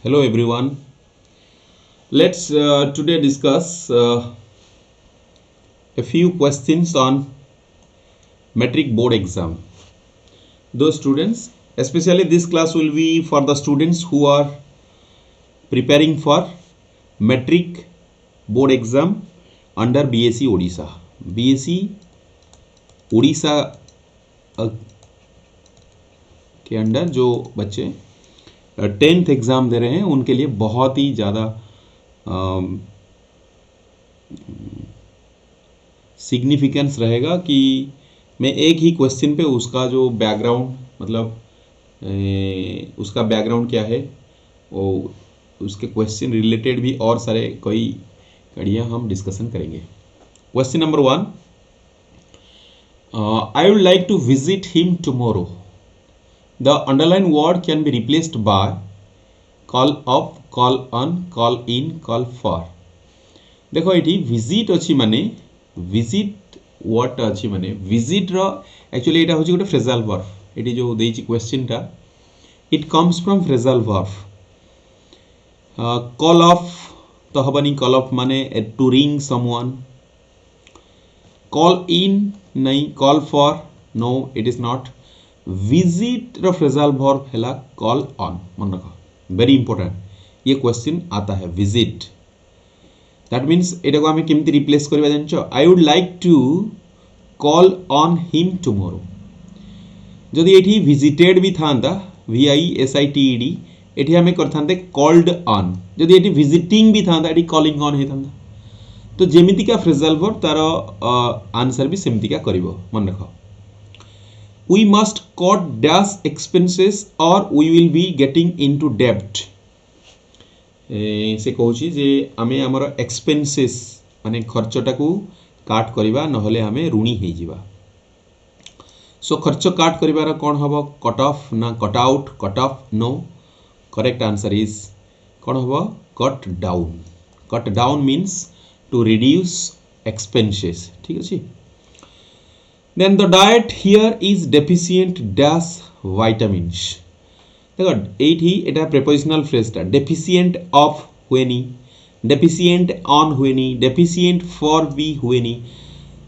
Hello everyone. Let's today discuss a few questions on metric board exam. Those students, especially this class will be for the students who are preparing for metric board exam under BSc Odisha. BSc Odisha के under जो बच्चे 10th exam दे रहे हैं उनके लिए बहुत ही ज़्यादा significance रहेगा कि मैं एक ही क्वेश्चन पे उसका जो बैकग्राउंड मतलब उसका बैकग्राउंड क्या है वो उसके क्वेश्चन रिलेटेड भी और सारे कई कड़ियाँ हम डिस्कशन करेंगे. Question number 1, I would like to visit him tomorrow. The underlined word can be replaced by call up, call on, call in, call for. देखो ये visit अच्छी माने visit what अच्छी माने visit रो actually एटा होची गोटे phrasal verb. एटी जो देइची question टा it comes from phrasal verb. Call off तो हबनी call off माने to ring someone. Call in नहीं, call for no it is not. Visit रो फ्रेजाल वर्ब हैला कॉल ऑन. मन रख वेरी इंपोर्टेंट ये क्वेश्चन आता है विजिट. दैट मीन्स एटा को हमें केमती रिप्लेस करबा जानछो. I would like to call on him tomorrow. जदि एठी विजिटेड भी थांता VISITED एठी हमें करथांते कॉल्ड ऑन. जदि एठी विजिटिंग भी थांता एठी कॉलिंग ऑन हेतांता. तो जेमिति का फ्रेजाल वर्ब तारो आंसर भी सेमिति का करिवो. मन रख we must cut dash expenses or we will be getting into debt. से कहूची जे आमे हमर एक्सपेंसेस माने खर्चटा को काट करिबा नहले हमें ऋणी हे जिबा. सो खर्च काट करिबार कोन हबो कट ऑफ ना कट आउट. कट ऑफ नो. करेक्ट आंसर इज कोन हबो cut down. Cut down means to reduce expenses. ठीक अछि. Then the diet here is deficient dash vitamins. देखो एट ही एटा prepositional phrase टा deficient of हुएनी, deficient on हुएनी, deficient for भी हुएनी.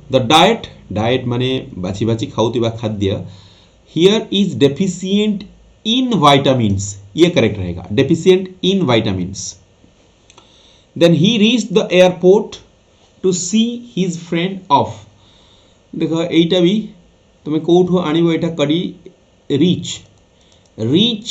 The diet माने बाची बाची खाउतिबा खाद्य here is deficient in vitamins. ये करेक्ट रहेगा deficient in vitamins. Then he reached the airport to see his friend off. देखो एटा भी तुम्हें कोठो आनिबो एटा कडी रीच. रीच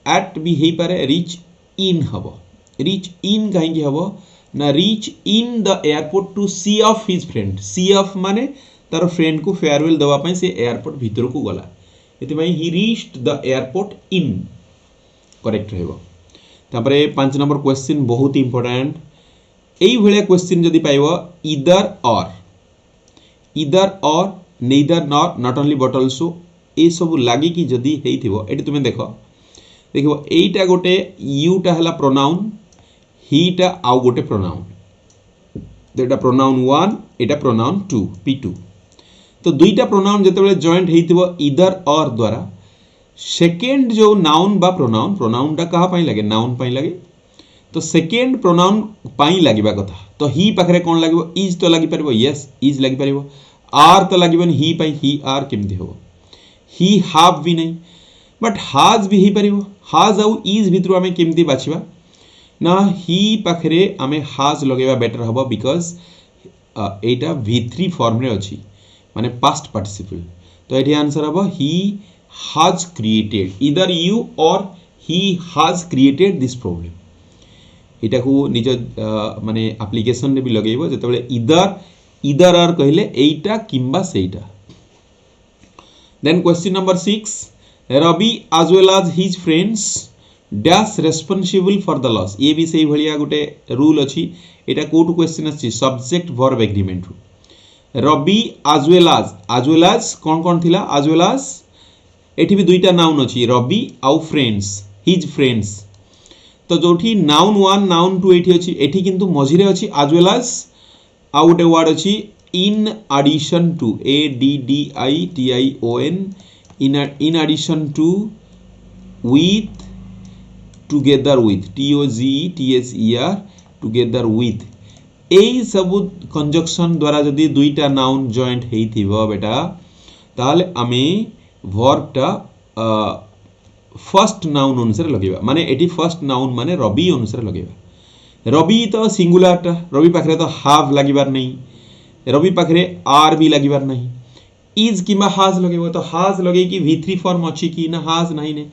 एट भी हे पारे रीच इन हबो. रीच इन काहेकि हबो ना reach in the airport to see off his friend. See off माने तार फ्रेंड को फेयरवेल दवा पई से एयरपोर्ट भीतर को गला. एति पई ही reached the airport in correct रहबो. तापरे 5 नंबर क्वेश्चन बहुत इंपोर्टेंट. एई भले क्वेश्चन जदी पाइबो ईदर और neither nor not only but also ए सब लागी कि जदी हेइथिबो एटी तुमे देखो एटा गोटे यू टा हला प्रोनाउन ही टा आउ गोटे प्रोनाउन. तो एटा प्रोनाउन 1 एटा प्रोनाउन 2 P2. तो दुईटा प्रोनाउन जेतेबेले जॉइंट हेइथिबो ईदर और द्वारा सेकेंड जो नाउन बा प्रोनाउन टा कहा पई लागे नाउन पई लागे. तो सेकेंड प्रोनाउन पई लागिबा कथा. तो ही पाखरे कोन लागिबो इज तो लागि परबो. यस इज लागि परबो. आर तो लगे ही पाई ही आर केमती हो. ही हाव भी नहीं बट हाज भी ही परिबो. हाज आउ इज भितर आमे केमती बाछिबा ना ही पाखरे आमे हाज लगेबा बेटर हबो बिकॉज एटा V3 फॉर्म रे अछि माने पास्ट पार्टिसिपल. तो एठी आंसर हबो ही हाज क्रिएटेड. ईदर यू और ही हाज क्रिएटेड दिस प्रॉब्लम. एटा को निज माने एप्लीकेशन रे भी लगेबो जेतेबेले ईदर आर कहले एटा किंबा सेटा. Then question number 6, Ravi as well as his friends dash responsible for the loss. ये भी सही भलिया गोटे रूल अछि. एटा कोट क्वेश्चन अछि सब्जेक्ट वर्ब एग्रीमेंट रु. रवि as well as कोन थिला as well as एठी भी दुईटा नाउन अछि रवि आउ फ्रेंड्स हिज फ्रेंड्स. तो जोठी नाउन 1 नाउन 2 एठी अछि एठी किंतु मझिरे अछि as well as आउ गोटे वर्ड अछि in addition to ADDITION in addition to with together with TOGETHER together with এই सबु कंजक्शन द्वारा जदि दुईटा नाउन जॉइंट हेइथिबो बेटा ताले आमे वर्बटा फर्स्ट नाउन अनुसार लगेबा माने एटी फर्स्ट नाउन माने रवि अनुसार लगेबा रवि तो सिंगुलरटा रवि पाखरे तो हाव लागिबार नहीं रवि पाखरे आर भी लागिबार नहीं इज किमा हाज लगेबो तो हाज लगे कि V3 फॉर्म अछि कि ना हाज नहीं ने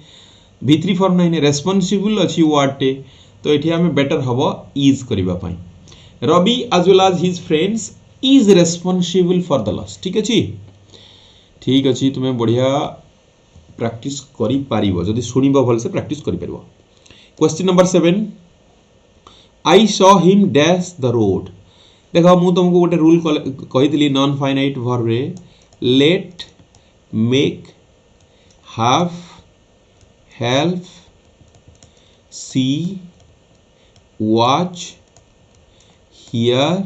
V3 फॉर्म नहीं ने रेस्पोंसिबल अछि वर्ड टे तो एठी हमें बेटर हबो इज करिबा पई Ravi as well as his friends is responsible for the loss ठीक अछि तुमे बढ़िया प्रैक्टिस करि पारिबो जदि सुनिबो भल से प्रैक्टिस करि पारिबो question number 7 I saw him dash the road देखो मु तुमको गोटे रूल कहितली नॉन फाइनाइट वर्ब रे let make have help see watch hear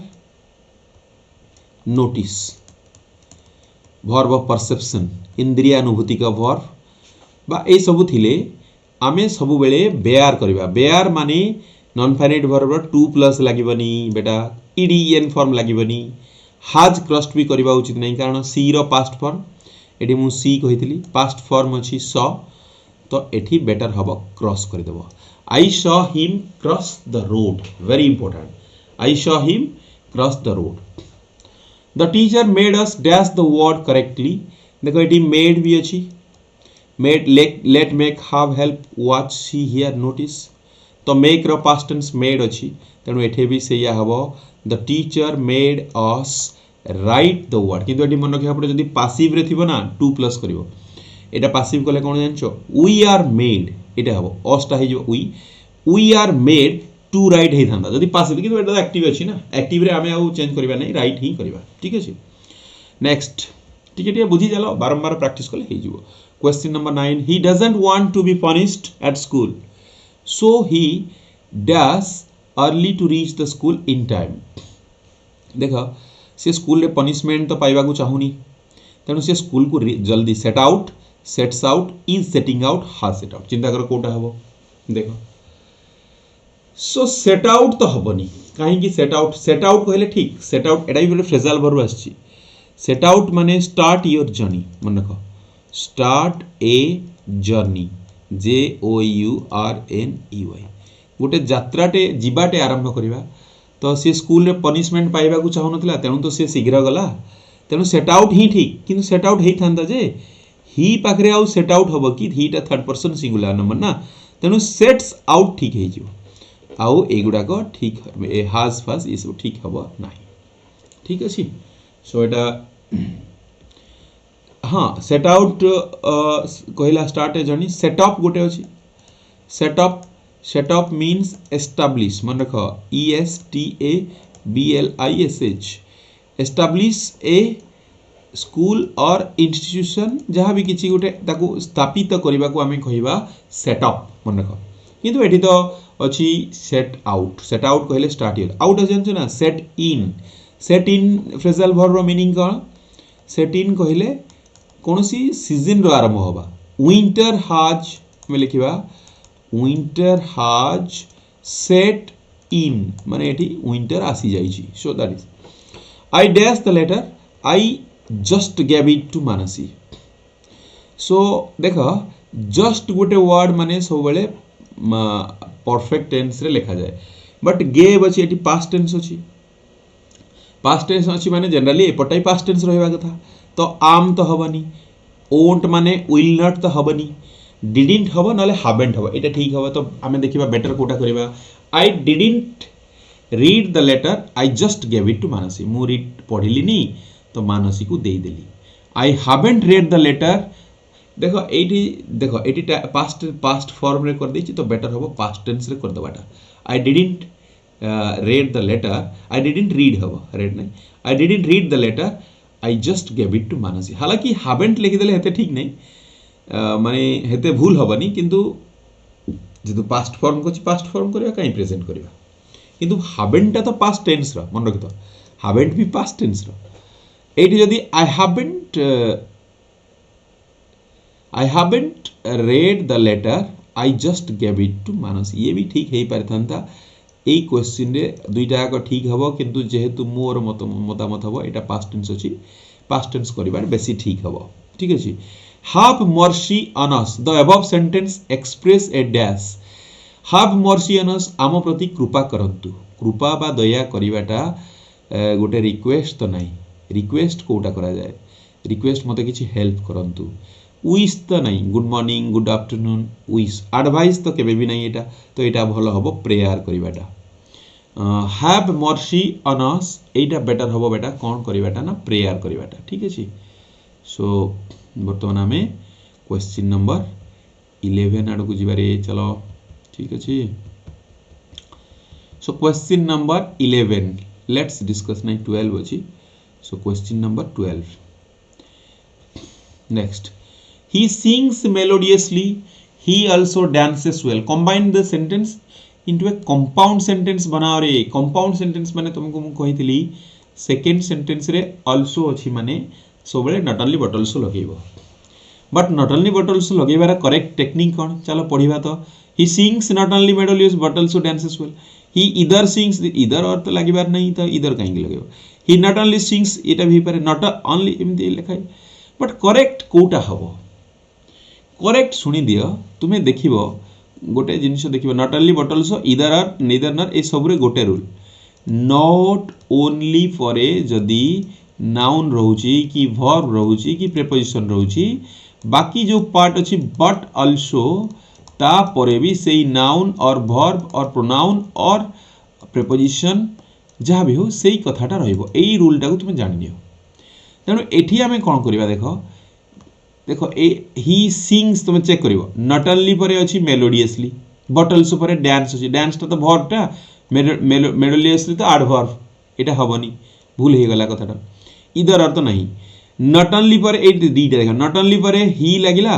notice verb of perception इंद्रिय अनुभूति का वर्ब बा ए सब थिले आमे सब बेले बेयर करबा बेयर माने नॉन फाइनाइट वर्ब रो 2 प्लस लागिबनी बेटा ईडीएन फॉर्म लागिबनी हाज क्रस्ट भी करबा उचित नहीं कारण सी रो पास्ट फॉर्म एठी मु सी कहितली पास्ट फॉर्म अछि सॉ तो एठी बेटर हबो क्रॉस कर देबो I saw him cross the road very important I saw him cross the road. The teacher made us dash the word correctly. देखो एटी made भी अच्छी made let make have help watch see hear notice तो make रो past tense made अच्छी तेणु एठे भी सेया हबो the teacher made us write the word किंतु eighty मन रखिया पड़े जदि passive रे थिबो ना 2 प्लस करिवो एटा passive कले कोन जानछो we are made एटा हबो us टा हे जो we are made to write हे थांदा जदि पासिव कि एटा एक्टिव अछि ना एक्टिव रे हमें आउ चेंज करबा नै राइट ही करबा ठीक अछि नेक्स्ट टिके बुझी जालो बारंबार प्रैक्टिस करले हे जिवो question number 9 he doesn't want to be punished at school so he dash early to reach the school in time देखो से स्कूल रे पनिशमेंट तो पाइबा को चाहुनी तेनु से स्कूल को जल्दी sets out is setting out हाज सेट आउट चिंता कर कोटा हबो देखो सो सेट आउट तो हबनी कहीं की सेट आउट कहले ठीक सेट आउट एटा भी बोले फ्रेजल वर्ब आछि सेट आउट माने स्टार्ट योर जर्नी मन रखो स्टार्ट ए जर्नी JOURNEY गोटे यात्राटे जीवाटे आरंभ करिबा तो से स्कूल रे पनिशमेंट पाइबा को चाहु नथला तेनु तो से शीघ्र गला तेनु सेट आउट ही ठीक किंतु सेट आउट हेई थांदा जे ही पाखरे आउ सेट आउट हबो कि हीटा थर्ड पर्सन सिंगुलर नंबर ना तेनु सेट्स आउट ठीक हे जिवो आउ एगुडा को ठीक ए हाज फाज इस ठीक हबो नाही ठीक अछि सो एटा हां सेट आउट कहला start a journey set up गोटे अछि सेट अप मींस एस्टैब्लिश मन रखो ESTABLISH एस्टैब्लिश ए स्कूल और इंस्टीट्यूशन जहां भी किछि गोटे ताको स्थापित करबा को हमें कहिबा सेटअप मन रखो किंतु एठी तो अछि सेट आउट कहले स्टार्ट यर आउट जानछो ना सेट इन फ्रेजल वर्ब रो मीनिंग कोन सेट इन कहले कोनसी सीजन रो आरंभ होबा विंटर हाज में लिखिबा विंटर हाज सेट इन माने एठी विंटर आसी जाई छी so that is I dash the letter I just gave it to Mansi so देखो जस्ट गोटे वर्ड माने सब बेले परफेक्ट टेंस रे लिखा जाए बट गेव अछि एटी पास्ट टेंस माने जनरली एपटाई पास्ट टेंस रहबा कथा तो आम तो हबनी ओंट माने विल नॉट तो हबनी डिडंट हबो नले हैवंट हबो एटा ठीक हबो तो हमें देखिबा बेटर कोटा करबा I didn't read the letter I just gave it to Mansi मु रीड पढिली नी तो मानसी को देई देली I haven't read the letter देखो एटी पास्ट फॉर्म रे कर देछि तो बेटर हबो पास्ट टेंस रे कर दबाटा I didn't read the letter I didn't read हबो रेड नहीं I didn't read the letter I just gave it to Mansi हालांकि हैवंट लिखि देले हेते ठीक नहीं माने हेते भूल हबनी किंतु जेतु पास्ट फॉर्म को पास्ट फॉर्म करबा काई प्रेजेंट करबा किंतु हैवंट तो पास्ट टेंस रो मन रखतो हैवंट भी पास्ट टेंस रो एटी जदी I haven't read the letter I just gave it to Manas ये भी ठीक है पारिथांता এই क्वेश्चन रे दुईटा जाक ठीक हबो किंतु जेहेतु मोर मतामत हबो एटा पास्ट टेंस अछि पास्ट टेंस करिबार बेसी ठीक हबो ठीक अछि have mercy on us the above sentence express a dash have mercy on us आम प्रति कृपा करंतु कृपा बा दया करिवाटा गोटे रिक्वेस्ट तो नहीं रिक्वेस्ट कोटा करा जाए रिक्वेस्ट मते किछि हेल्प करंतु विश तो नहीं good morning good afternoon wish advice तो केबे भी नहीं एटा तो एटा भलो हबो प्रेयर करिवाटा हैव मर्सी ऑन अस एटा बेटर हबो बेटा कोन करिवाटा ना प्रेयर करिवाटा ठीक अछि सो वर्तमान आमे क्वेश्चन नंबर 11 आडू जिबारे चलो ठीक अछि so question number 11 let's discuss नाइ 12 अछि so question number 12 next he sings melodiously he also dances well combine the sentence into a compound sentence बनाओ रे compound sentence माने तुमको मु कहितली सेकंड सेंटेंस रे also अछि माने सबले not only but also लगेबो but not only but also लगेबार करेक्ट टेक्निक कोन चलो पढिबा तो he sings not only melodious but also dances well he either sings either अर्थ लागिबार नहीं तो either काहे लगेबो he not only sings एटा भी पारे not only एमती लिखाय बट करेक्ट कोटा हबो करेक्ट सुनी दियो तुम्हें देखिबो गोटे जिनिस देखिबो not only but also either or neither nor ए सब रे गोटे रूल नॉट ओनली फॉर ए जदी नाउन रहउची कि वर्ब रहउची कि प्रीपोजिशन रहउची बाकी जो पार्ट अछि बट आल्सो ता परे भी सेही नाउन और वर्ब और प्रोनाउन और प्रीपोजिशन जहा भी हो सेही कथाटा रहइबो एई रूलटा को तुम जानि नियो तेनु एठी हमें कोन करबा देखो ए ही सिंग्स तुम चेक करिवो नॉट ओनली परे अछि मेलोडियसली बट आल्सो परे डांस अछि डांस तो वर्बटा मेलोडियसली तो एडवर्ब एटा हबनी भूल हे गला कथाटा इधर अर्थ नहीं नॉट ओनली परे ए दीटा देखो नॉट ओनली परे ही लागिला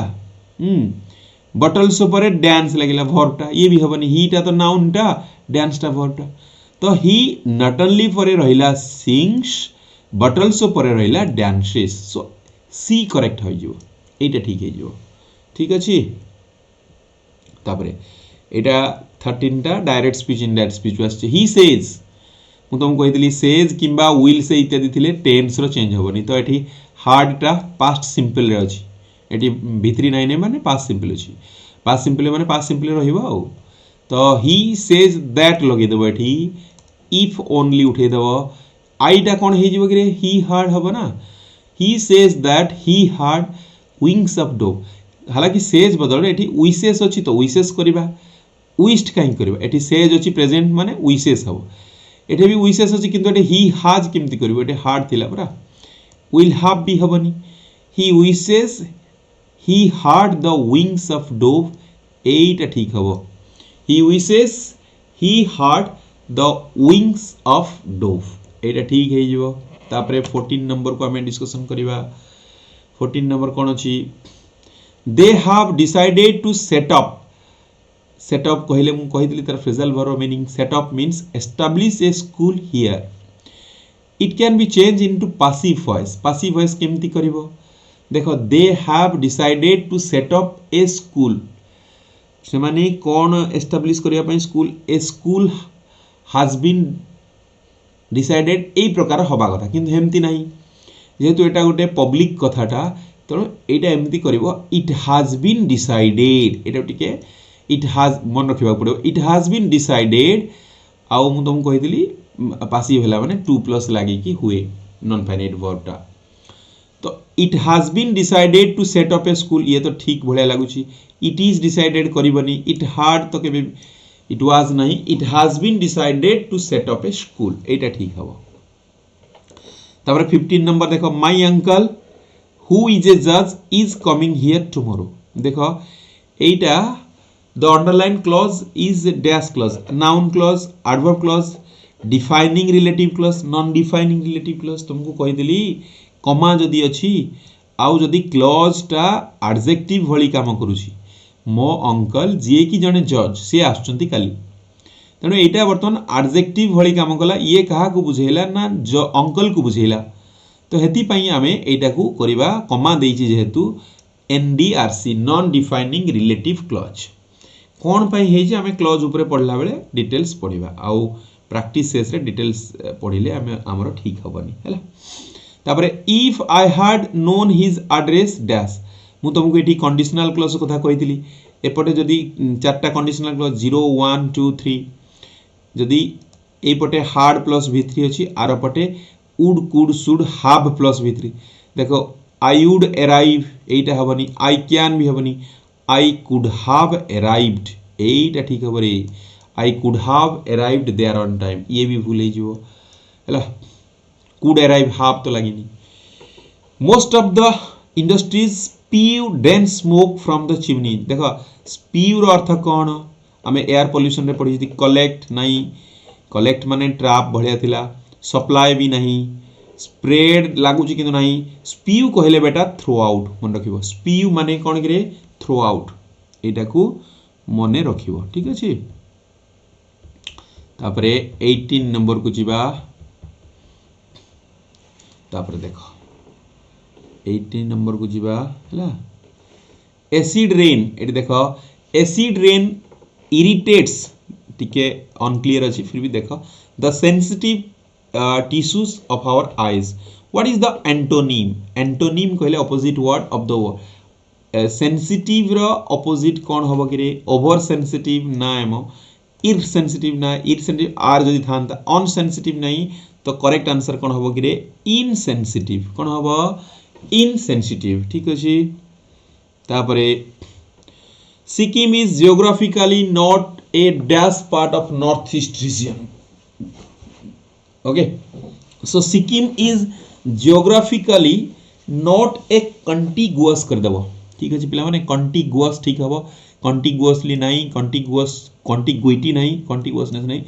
बट आल्सो परे डांस लागिला वर्बटा ये भी हबनी हीटा तो नाउनटा डांसटा वर्बटा तो ही नॉट ओनली परे रहिला सिंग्स बट आल्सो परे रहिला डांसेस सो सी करेक्ट हो जिवो एटा ठीक है जो ठीक अछि तापरे एटा 13 टा डायरेक्ट स्पीच इनडायरेक्ट स्पीच वास्ते ही सेज मु तुम कहितली सेज किबा विल से इत्यादि थिले टेंस रो चेंज होबनी तो एठी हार्ड टा पास्ट सिंपल रे अछि एठी भितरी नाइ नै माने पास्ट सिंपल अछि पास्ट सिंपल माने पास्ट सिंपल रहिबो आ तो ही सेज दैट लगे देबो एठी इफ ओनली उठे देबो आईटा कोन हे जिवो रे ही हार्ड हबो ना he says that he hard wings of dove हालांकि सेज बदल एठी विशेष अछि तो विशेष करबा विश्ड काई करबा एठी सेज अछि प्रेजेंट माने विशेष हबो एठी भी विशेष अछि किंतु एठी ही हाज केमति करबो एठी हार्ड थिला परा विल हैव भी हबनी he wished he had the wings of dove एटा ठीक हबो he wished he had the wings of dove एटा ठीक हे जिवो तापरे 14 नंबर को हमें डिस्कशन करबा 14 नंबर कौन अच्छी they have decided to set up कहले मु कहितली तार phrasal verb meaning set up means establish a school here it can be change into passive voice केमती करिवो देखो they have decided to set up a school से माने कौन एस्टैब्लिश करिया पई school a school has been decided ए प्रकार होबा कथा किंतु हेमती नाही जेहेतु एटा गोटे पब्लिक कथाटा तेणु एटा एमती करिवो इट हैज बीन डिसाइडेड एटा टिके इट हैज मन रखिबा पड़ो इट हैज बीन डिसाइडेड आउ मु तुम कहितली पासिव होला माने टू प्लस लागी कि हुए नॉन फाइनाइट वर्बटा तो it has been decided to set up a school ये तो ठीक भले लागुची इट इज डिसाइडेड करिवनी इट हार्ड तो केबे इट वाज नहीं it has been decided to set up a school एटा ठीक हबो तापर 15 नंबर देखो my uncle who is a जज इज कमिंग हियर टुमारो देखो एटा the underline clause is dash clause noun clause adverb clause defining relative clause non defining relative clause तुमको कहि देली कमा जदी अछि आउ जदी क्लॉज टा एडजेक्टिव भली काम करूची मो अंकल जे कि जने जज से आछंती काली तेणु यहाँ बर्तमान एडजेक्टिव भली काम कला ये कहा को बुझेला ना जो अंकल को बुझेला तो हेती पई आमे एटा को करिबा कमा देइछि जेहेतु एनडीआरसी नॉन डिफाइनिंग रिलेटिव क्लॉज कौन पाई हे आम क्लज उपरे पढ़ला बेले डिटेल्स पढ़ा आउ प्रैक्टिस सेस रे डिटेल्स पढ़िले आम आमर ठीक हेनी है। तापर if I had known his address dash मु तुमको ये कंडीशनल क्लज कथा कही एपटे जदि चार्टा कंडीशनल क्लज 0 1 2 3 जदि एपटे हार्ड प्लस V3 अच्छी आर पटे would could should have plus V3 देखो आई वुड अराइव एटा हेनी आई कैन भी हेनी आई कुड हाव अराइव्ड एटा ठीक हे रे I could have arrived there on time ये भी भूल हो है कुड अराइव हाव तो लगी most of the industries spew dense smoke from the chimney देखो स्पीव रो अर्थ कौन आम एयर पोल्यूशन रे पढ़ी कलेक्ट नहीं कलेक्ट माने ट्रैप भलिया थिला सप्लाई भी नहीं स्प्रेड लागुची किंतु नहीं स्पीव कहले बेटा थ्रो आउट मन रखिबो स्पीव माने कौन कि थ्रो आउट एटा को मने रखिबो ठीक अछि। तापरे 18 नंबर को जीवा तापरे देखो 18 नंबर को जीवा हला एसिड रेन एटी देखो एसिड रेन इरिटेट्स टिके अनक्लियर अछि फिर भी देखो the sensitive tissues of our eyes what is the antonym कहले opposite word of the word sensitive रो ऑपोजिट कौन होबो कि रे ओवर सेंसिटिव ना एमो इरसेंसिटिव ना इरसेंसिटिव आर जदि थांता अनसेंसिटिव नहीं तो करेक्ट आंसर कौन होबो कि रे इनसेंसिटिव कौन होबो इनसेंसिटिव ठीक अछि। तापरे Sikkim is geographically not a dash part of north east region okay so Sikkim is geographically not a contiguous कर देबो ठीक अछि पिला माने कंटिगुअस ठीक हबो कंटिगुअसली नहीं कंटिगुअस कंटिग्युइटी नहीं कंटिगुअसनेस नहीं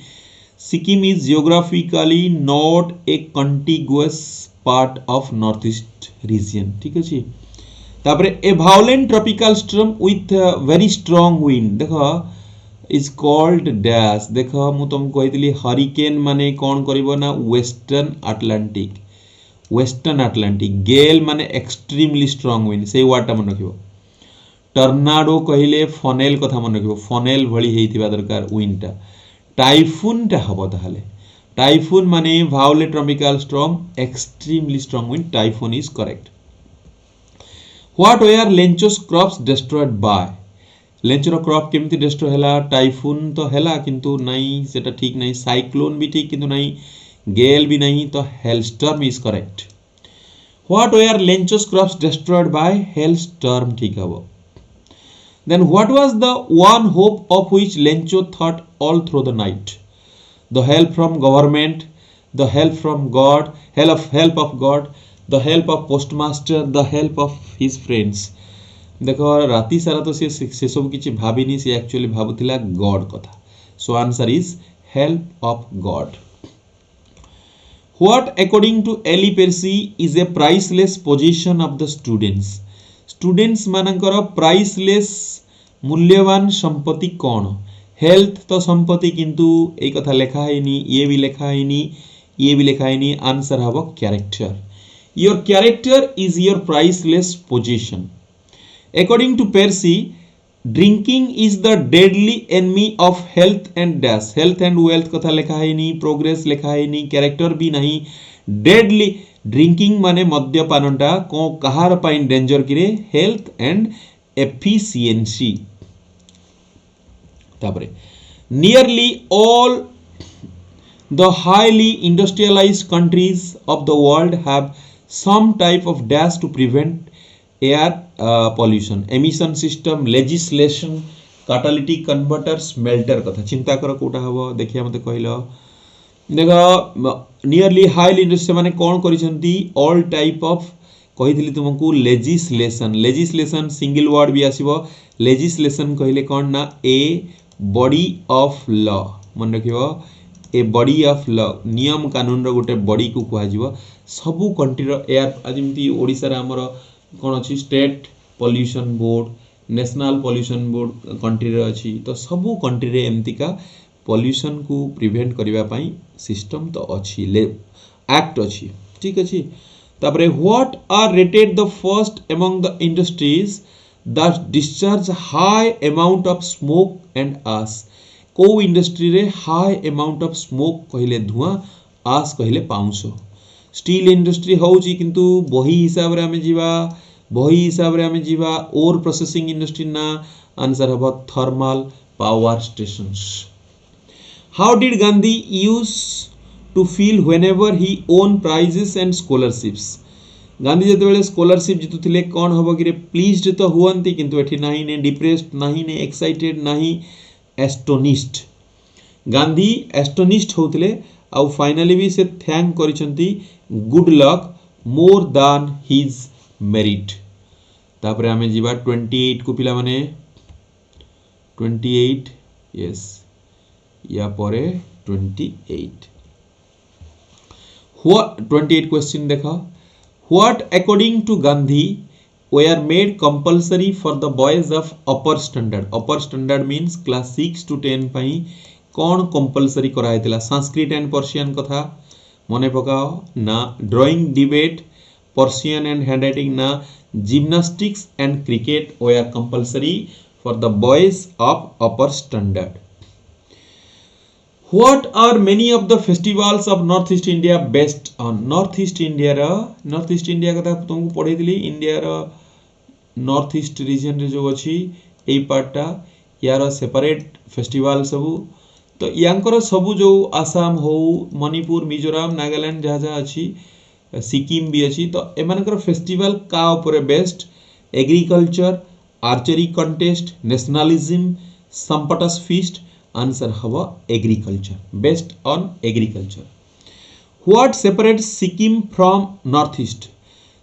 Sikkim is geographically not a contiguous part of north east region ठीक अछि। तापरे ए violent tropical storm with very strong wind देखो इज कॉल्ड डैश देखो मु तुमको कहितली हरिकेन माने कौन करिवो ना वेस्टर्न अटलांटिक गेल माने एक्सट्रीमली स्ट्रांग विंड से वर्डटा मन रखिबो टर्नाडो कहिले फनेल कथा मन रखिबो फनेल भली हेइतिबा दरकार विंडटा टाइफून टा हबो ताहाले टाइफून माने violent tropical storm extremely strong wind typhoon is correct. What were Lencho's crops destroyed by लेंचर क्रॉप केमती डिस्ट्रॉय हला टाइफून तो हला किंतु नहीं सेटा ठीक नहीं साइक्लोन भी ठीक किंतु नहीं गेल भी नहीं तो hailstorm is correct. What were Lencho's crops destroyed by hailstorm ठीक हबो। Then what was the one hope of which Lencho thought all through the night the help from government the help from God help of God the help of postmaster the help of his friends देखो राति सारा तो से सब किछि भाबिनी से actually भाबुतिला god कथा so answer is help of god. What according to Eli Percy is a priceless position of the students मानकर प्राइसलेस मूल्यवान संपत्ति कौन हेल्थ तो संपत्ति किंतु ए कथा लिखा हैनी ये भी लिखा हैनी आंसर हबो character your character is your priceless position. According to Percy, drinking is the deadly enemy of health and dash. Health and wealth कथा लिखा है नहीं, progress लिखा है नहीं, character भी नहीं. Deadly drinking माने मद्यपानटा को कहार पाइन danger किरे health and efficiency. तापरे nearly all the highly industrialized countries of the world have some type of dash to prevent air pollution emission system legislation catalytic converter smelter कथा चिंता कर कोटा हबो देखिया मते कहलो देखो नियरली हाईली इंडस्ट्री माने कोन करिसंती ऑल टाइप ऑफ कहितली तुमको लेजिस्लेशन सिंगल वर्ड भी आसीबो लेजिस्लेशन कहले कोन ना ए बॉडी ऑफ लॉ मन रखिबो ए बॉडी ऑफ लॉ नियम कानून रो गोटे बॉडी को कुहा जीवो सबु कंट्री रो एयर आजिमती ओडिसा रे हमर कौन अच्छी state pollution board national pollution board country रे अच्छी तो सबू कंट्री रे एमती का पॉल्यूशन को प्रिवेंट करबा पई सिस्टम तो अच्छी एक्ट अच्छी ठीक अच्छी। तापरे what are rated the first among the industries that discharge high amount of smoke and ash. को इंडस्ट्री रे हाई अमाउंट ऑफ स्मोक कहले धुआं, आश कहले पाउंस. स्टील इंडस्ट्री होउची किंतु बही हिसाब रे हमें जीवा ओर प्रोसेसिंग इंडस्ट्री ना आंसर हबो thermal power stations. How did Gandhi use to feel whenever he won prizes and scholarships. Gandhi जते बेले स्कॉलरशिप जितुथिले कोन हबो कि रे प्लीज्ड तो हुअंती किंतु एठी नाही ने डिप्रेस्ड नाही ने एक्साइटेड नाही एस्टोनिश्ड. गांधी एस्टोनिश्ड होतले आउ फाइनली भी से थैंक करिसंती गुड लक मोर दान हिज मेरिट. तापरे हमें जीवा 28 को पिला माने 28 यस या परे 28 व्हाट 28 क्वेश्चन देखा. What according to Gandhi were made compulsory for the boys of upper standard. upper standard means class 6 to 10 पई कौन कंपलसरी कराइतिला. संस्कृत एंड पर्शियन कथा मने पकाओ ना. Drawing debate Persian and handwriting ना. Gymnastics and cricket were compulsory for the boys of upper standard. What are many of the festivals of Northeast India based on? Northeast India कथा तुमको पढ़े दिली. India रा नॉर्थ ईस्ट रीजन रे जो अछि एई पार्टा यार सेपरेट फेस्टिवल सबू. तो यांकर सबू जो आसाम हो मणिपुर मिजोराम नागालैंड जहाँ जहाँ अच्छी सिक्किम भी अच्छी. तो एमानकर फेस्टिवल का ऊपर based agriculture archery contest nationalism sumptuous feast. Answer हवा agriculture based on agriculture. What separates Sikkim from north east.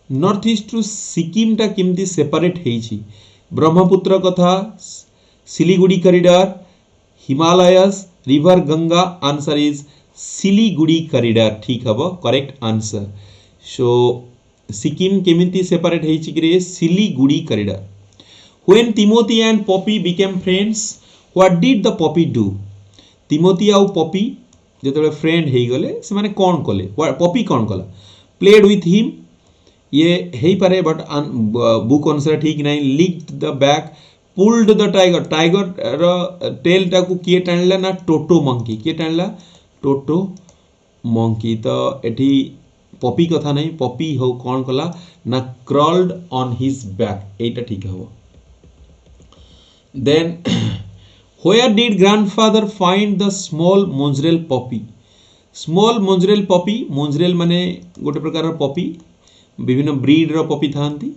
North east रु सिक्किम टा किमती सेपरेट हेछि. ब्रह्मपुत्र कथा Siliguri corridor Himalayas river Ganga. Answer is Siliguri corridor. ठीक हबो करेक्ट आंसर. सो सिक्किम केमिति सेपरेट हेछि कि Siliguri corridor. When Timothy and Poppy became friends what did the Poppy do. Timothy आउ पॉपी जेतेबे फ्रेंड हेइ गले से माने कोन कले. पॉपी कोन कला प्लेड विथ हिम. ये हेइ पारे बट बुक अनुसार ठीक नहीं. Licked the back pulled the tiger. Tiger र टेल टाकू किए टाणला ना टोटो मंकी. किए टाणला टोटो मंकी. तो एठी पॉपी कथा नहीं. पॉपी हो कोन कला ना क्रॉल्ड ऑन हिज बैक. एटा ठीक हबो. Then where did grandfather find the small mongrel poppy. Small mongrel puppy. Mongrel माने गोटे प्रकार पॉपी विभिन्न ब्रीड रो पॉपी थांती.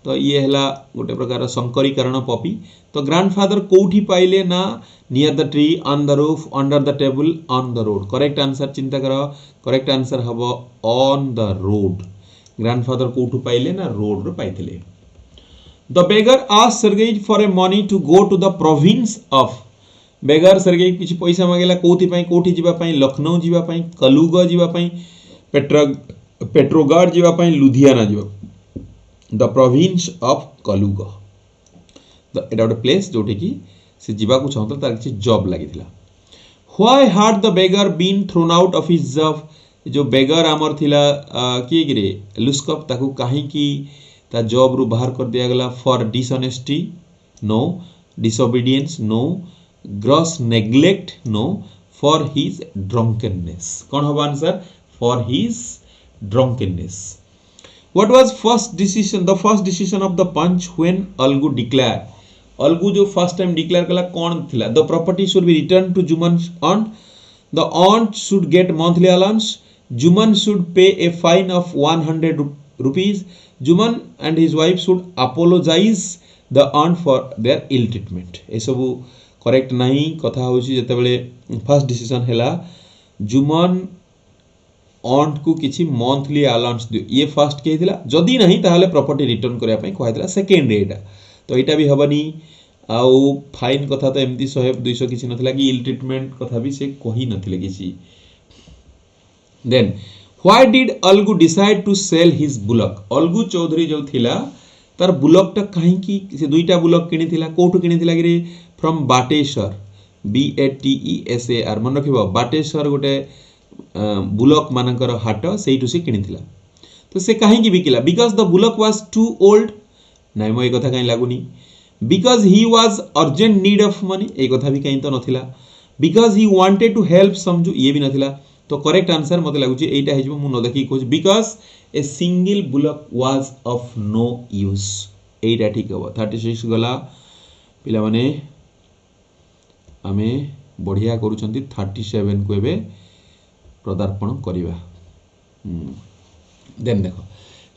तो ये हला गोटे प्रकार संकरीकरण पॉपी. तो ग्रैंडफादर कोठी पाइले ना near the tree on the roof under the table on the road. Correct answer चिंता करो. करेक्ट आंसर हबो ऑन द रोड. ग्रैंडफादर कोठू पाइले ना रोड रो पाइथिले. The beggar asked Sergei for a money to go to the province of. Beggar Sergei किछि पैसा मागेला कोथि पई. कोठी जीवा पई लखनऊ जीवा पई कलुगा जीवा पई पेट्रोगार्ड जीवा पई लुधियाना जीवा. द प्रोविंस ऑफ कलुगा एटा गोटे प्लेस जोटे कि से जीवा को चाहता तार किछि जॉब लागिथिला. Why had the beggar been thrown out of his job. जो बेगर आमर थिला किए गिरे लुस्कप ताकू काहे की ता जॉब रु बाहर कर दिया गला. For dishonesty no. Disobedience no. Gross neglect no. For his drunkenness. कौन होगा answer. For his drunkenness. What was first decision. The first decision of the panch when Algu declare. Algu जो फर्स्ट टाइम डिक्लेयर कला कौन थिला. The property should be return to Juman aunt. The aunt should get monthly allowance. Juman should pay a fine of 100 rupees. Juman and his wife should apologize the aunt for their ill treatment. ए सबू correct नहीं. कथा होची जते बेले first decision हैला जुमन ऑन्ट को किछि monthly allowance दियो. ये फर्स्ट कहिथिला. जदी नहीं ताहले प्रॉपर्टी रिटर्न करिया पई कहैथिला सेकंड एटा. तो एटा भी हबनी. आउ फाइन कथा तो एमती 100 200 किछि नथिला कि इल ट्रीटमेंट कथा भी से कहि नथिले किछि. Then Why did Algu decide to sell his bullock? Algu Chaudhary जो थिला तार बुलक टा कहीं की से दुईटा बुलक किनी थिला. कोठु किनी थिला गिरे फ्रॉम बाटेश्वर. BATESAR मन रखिबो. बाटेश्वर गोटे बुलक मानकर हाट सेइटु से किनी थिला. तो से कहीं की बिकिला. Because the bullock was too old ନାଇଁ ମୋ ଏ କଥା କାଇଁ ଲାଗୁନି because he was urgent need of money এই কথা भी कहीं तो नथिला because he wanted to help समझु ये भी नथिला तो करेक्ट आंसर मते लागुची एटा हेजबो मु न देखि कहू because a single bullock was of no use एटा ठीक हो 36 गला पिला माने आमे बढ़िया करूछंती 37 को एबे प्रदार्पण करिवा देन देखो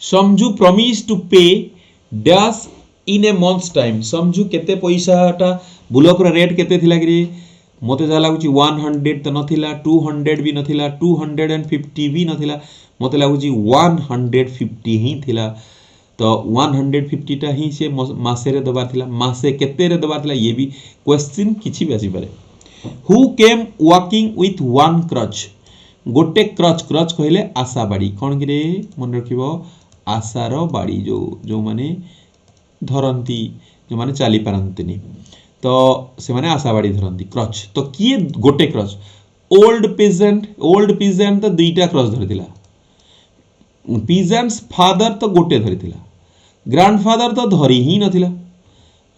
समझु promise to pay dash in a month's time समझु केते पैसाटा बुलक रेट केते थिला कि मते जा लागुची 100 त नथिला 200 भी नथिला 250 भी नथिला मते लागुची 150 ही थिला तो 150 टा ही से मासे रे दबार थिला मासे केते रे दबार थिला ये भी क्वेश्चन किछि भी आसी पारे who came walking with one crutch गोटे क्रच क्रच कहले आशा बाड़ी कोन कि रे मन रखिबो आशार बाड़ी जो माने धरती जो माने चली पारंतिनी तो से माने आशावाड़ी धरती क्रच तो किए गोटे क्रच ओल्ड पिजेंट तो दुईटा क्रच धरिथिला पिजेंट्स फादर तो गोटे धरिथिला ग्रांडफादर तो धरी ही नथिला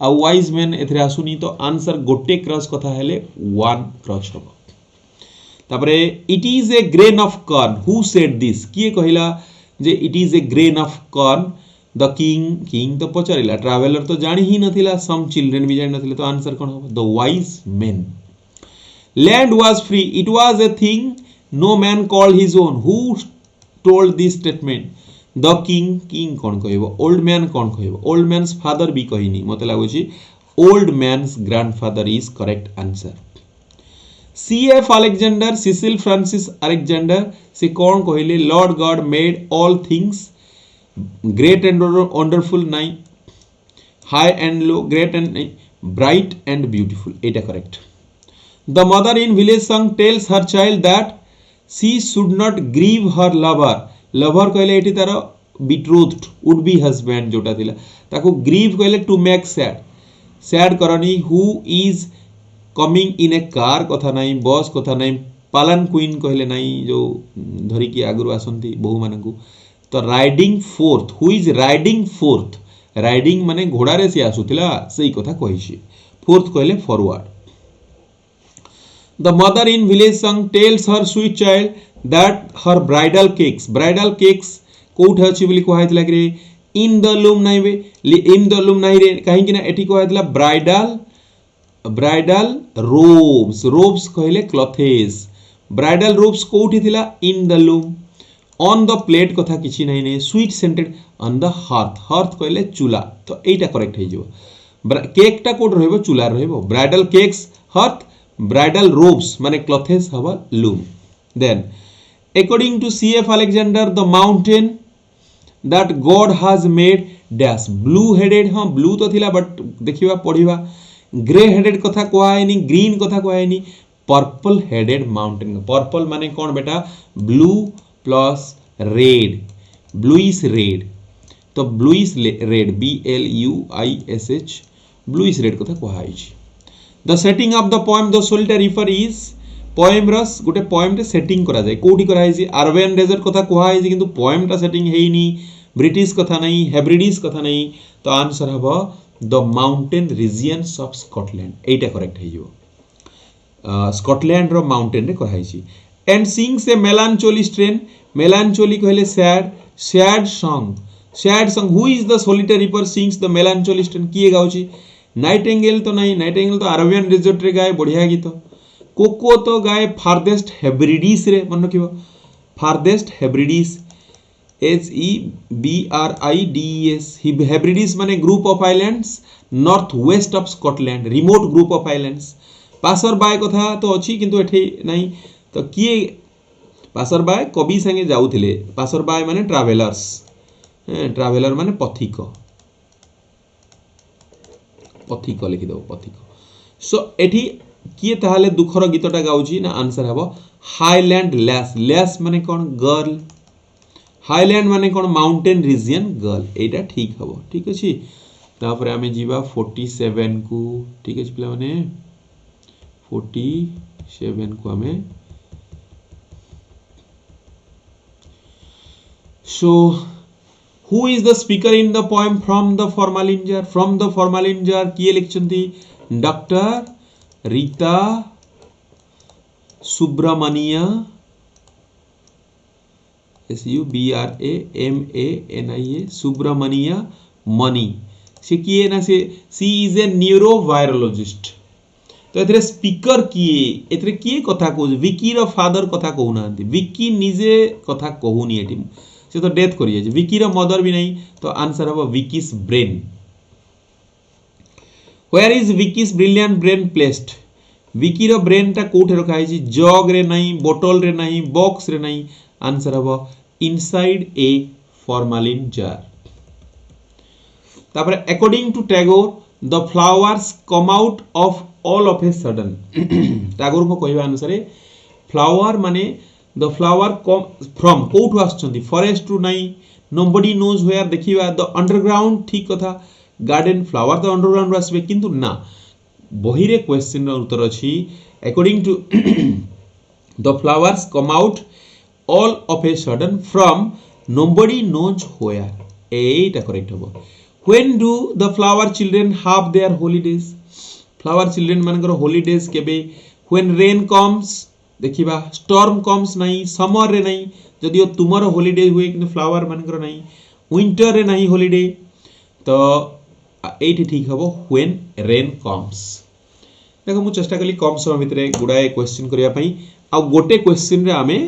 आ वाइज मैन एथरे आसुनी तो आंसर गोटे क्रच कथा हेले वन क्रच हबो तापरे it is a grain of corn who said this किए कहिला जे it is a grain of corn the king तो पचारिला ट्रैवलर तो जानी ही नथिला सम चिल्ड्रन भी जानि नथिले तो आंसर कोन हो the wise men land was free it was a thing no man called his own who told this statement the king कोन कहबो ओल्ड मैन कोन कहबो ओल्ड मैन्स फादर भी कहिनी मते लागुची old man's grandfather is correct answer C F Alexander Cecil Frances Alexander से कौन कहले lord God made all things great and wonderful nigh high and low great and bright and beautiful एटा correct the mother in village song tells her child that she should not grieve her lover कहले एठी तार बिट्रोथ्ड would be husband जोटा थिला ताको grieve कहले to make sad करनी who is coming in A car कथा नहीं बस कथा नहीं पालन क्वीन कहले नहीं जो धरिकी आगु आसती बहु मानू तो riding forth who is riding forth riding माने घोड़ा रे से आसुतिला सही कथा कहिछि फोर्थ कहले forward the mother in village song tells her sweet child that her bridal cakes कोठ अछि बोली कहैतला कि इन द लूम नहीं वे इन द लूम नहीं रे कहीं कि ना एठी कहैतला ब्राइडल रोब्स कहले क्लथेस ब्राइडल रोब्स कोठी थिला in the loom on the plate कथा किछि नहीं ने sweet scented on the hearth कहले चूल्हा तो एटा करेक्ट हे जो केक टा कोड रहबो चूल्हा रहबो bridal cakes hearth bridal robes माने क्लथेस हवा loom then according to CF Alexander the mountain that god has made dash blue headed हां ब्लू तो थिला बट देखिबा पढिबा ग्रे हेडेड कथा कहैनी ग्रीन कथा कहैनी पर्पल हेडेड माउंटेन पर्पल माने कोन बेटा blue plus red bluish red तो bluish red BLUISH bluish red कथा कहैछि the setting of the poem the solitary रिवर इज पोएम रस गोटे पोएम टे सेटिंग करा जाय कोठी करा हैछि आरवेन डेजर्ट कथा कहैछि किंतु पोएम टा सेटिंग हेइनी ब्रिटिश कथा नहीं हेब्रिडिस कथा नहीं तो आंसर हबो the mountain regions of Scotland एटा करेक्ट हे जो स्कॉटलैंड रो माउंटेन रे कहैछि and sings a melancholy strain melancholy कहले sad song who is the solitary reaper sings the melancholy strain किए गाउछि नाइटिंगेल तो नहीं नाइटिंगेल तो अरबियन डेजर्ट रे गाए बढ़िया गीत कोको तो गाए फारदेस्ट हेब्रिडिस रे मन रखिबो फारदेस्ट हेब्रिडिस HEBRIDES हेब्रिडिस माने group of islands north west of Scotland remote group of islands passer by कथा तो अछि किंतु एठी नहीं तो किए पासर बाय कवि संगे जाउथिले पासर बाय माने ट्रैवलर्स ट्रैवलर माने पथिक लिखि दो पथिक सो एठी किए ताहाले दुखर गीतटा गाउची ना आंसर हबो हाईलैंड लैस माने कोन गर्ल हाईलैंड माने कोन माउंटेन रीजन गर्ल एटा ठीक हबो ठीक अछि तापर आमे जीवा 47 को ठीक अछि पिला माने 47 को आमे so who is the speaker in the poem from the formalin jar? From the formalin jar किए लिखछंती? Doctor Rita Subramania SUBRAMANIA Subramaniam. से किए ना से सी इज ए न्यूरोवायरोलॉजिस्ट। तो एथरे स्पीकर किए एथरे किए कथा कहू? विकी रो फादर कथा कहू ना, विकी निजे कथा कहूनी एटी, से तो डेथ करि जाय। विकी रो मदर भी नहीं, तो आंसर हबो Vicky's brain. Where is Vicky's brilliant brain placed? Vicky रो ब्रेन टा कोठे रखा है? जग रे नहीं, बोतल रे नहीं, बॉक्स रे नहीं, आंसर हबो इनसाइड ए फॉर्मालिन जार। तापर according to Tagore the flowers come out of all of a sudden. Tagore को कहवा अनुसार फ्लावर माने द फ्लावर कम फ्रॉम कोठु आछंती? फॉरेस्ट टू नहीं, नोबडी नोज वेयर देखिबा द अंडरग्राउंड, ठीक कथा। गार्डन फ्लावर द अंडरग्राउंड आसबे, किंतु ना बही रे क्वेश्चन रो उत्तर अछि according to the flowers come out all of a sudden from nobody knows where. Etah correct हबो। When do the flower children have their holidays? Flower children मानकर holidays केबे? When rain comes, देखिबा storm comes नहीं, summer रे नहीं, जदियो तुमरो holiday हुए कि flower मानकर नहीं, winter रे नहीं holiday, तो एठी ठीक हबो when rain comes। देखो मु चेष्टा कली कम समय भितरे गुडाए क्वेश्चन करिया पई, आ गोटे क्वेश्चन रे आमे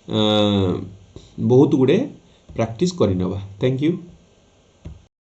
बहुत गुडे प्रैक्टिस करि नबा। Thank you.